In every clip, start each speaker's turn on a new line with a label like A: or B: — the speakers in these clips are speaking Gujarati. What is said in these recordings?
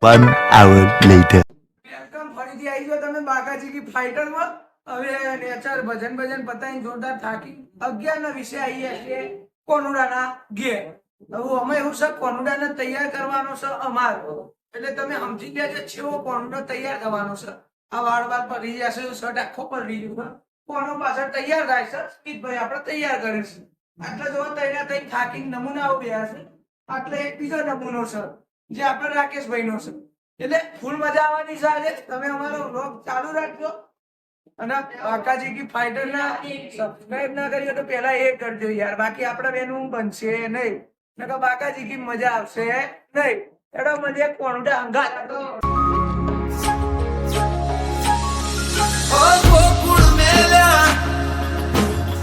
A: 1 hour later.
B: વેલકમ ફરીથી આવી ગયો તમે બાકાજી કી ફાઇટર માં। હવે નેચર ભજન પતાઈને જોરદાર થાકી 11 ના વિશે આવીએ છીએ કોનુડાના ઘેર। હવે અમે એવું છે કોનુડાને તૈયાર કરવાનો છે અમાર, એટલે તમે સમજી ગયા છે છેવો કોનુડો તૈયાર થવાનો છે। આ વાળ પડી જશે, શર્ટ આખો પડી ગયો, કોનો પાછળ તૈયાર થાય છે સ્મિતભાઈ આપણે તૈયાર કરે છે। આટલા જો તૈયાર થઈ થાકી નમૂનાઓ બેયા છે, આટલે એક બીજો નમૂનો છે જે આપણે રાકેશભાઈ નો છે, એટલે ફૂલ મજા આવવાની છે આજે। તમે અમારો વ્લોગ ચાલુ રાખજો અને બાકાજી કી ફાઇટર ના સબસ્ક્રાઇબ ના કર્યો તો પહેલા એ કરજો યાર, બાકી આપણા બેનું બનશે નહીં, નકર બાકાજી કી મજા આવશે નહીં। એડો મજે કોનુડા અંગાત
C: ઓ ગોકુળ મેલા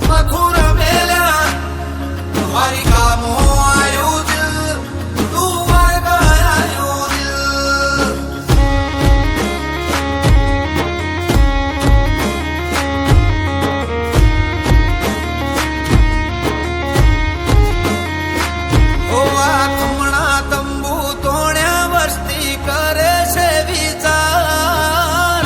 C: મથુરા મેલા મારી કામો આયો દિલ તું વાગા આયો દિલ ઓ આ કમણા તંબુ તોડ્યા વસ્તી કરે છે વિચાર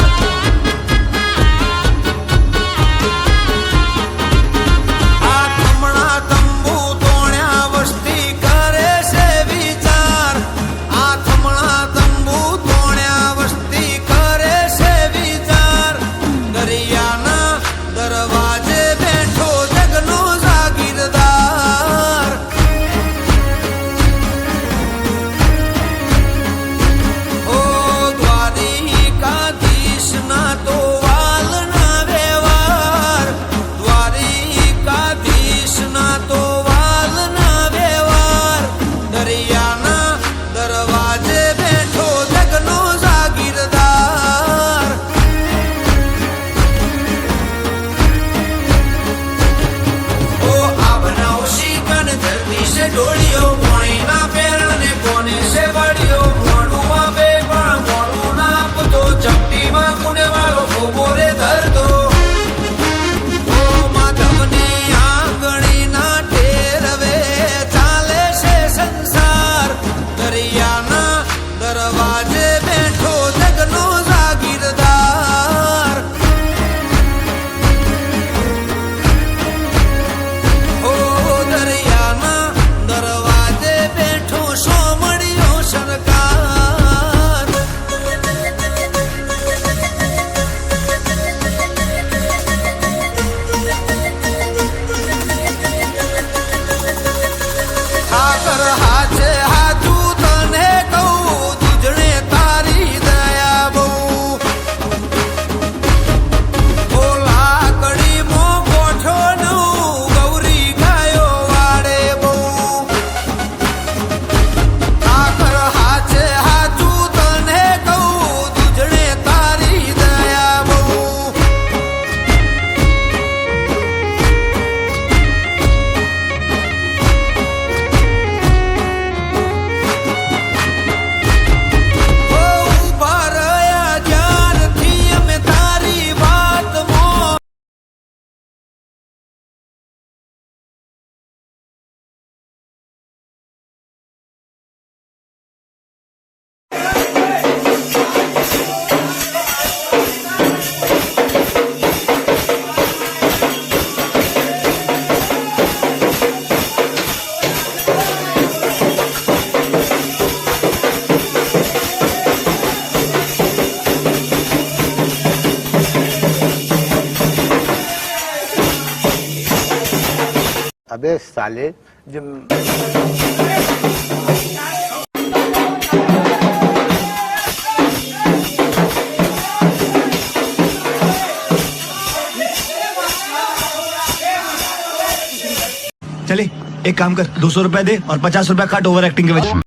C: આ કમણા તંબુ તોડ્યા વસ્તી કરે છે વિચાર આ કમણા તંબુ તોડ્યા વસ્તી કરે છે વિચાર દરિયાના દરવાજે બેઠો જગનો જાગીરદાર ઓ દ્વારિકાધીશ ના તો વાલ ના વ્યવહાર દ્વારિકાધીશ ના તો વાલ ના વ્યવહાર દરિયાના દરવાજે બેઠો જગનો જાગીરદાર ઓ આ બનાવશી કન જલ્દી સે ડોળિયો પાણી ના પેરને કોને સે વળ્યો મોડું આપે પણ મોડું ના આપતો ચપટીમાં કુને વાળો ખોબોરે ધરતો ઓ માધવની આંગળી ના ટેરવે ચાલે છે સંસાર દરિયાના દરવાજે બેઠો જગનો જાગીરદાર ઓ દરિયાના દરવાજે બેઠો સોમડિયો સરકાર ઠાકર હાચે હાચું તને કહું તુજણે તારી દયા બહુ ઓ લાકડી મો ગોઠો નું ગૌરી ગાયો વાડે બહુ ઠાકર હાચે હાચું તને કહું તુજણે તારી દયા બહુ ઓ ઉભા રહ્યા જ્યારથી અમે તારી વાતમાં
A: अबे साले जब
D: चले एक काम कर 200 रुपया दे और 50 रुपया काट ओवर एक्टिंग के वजह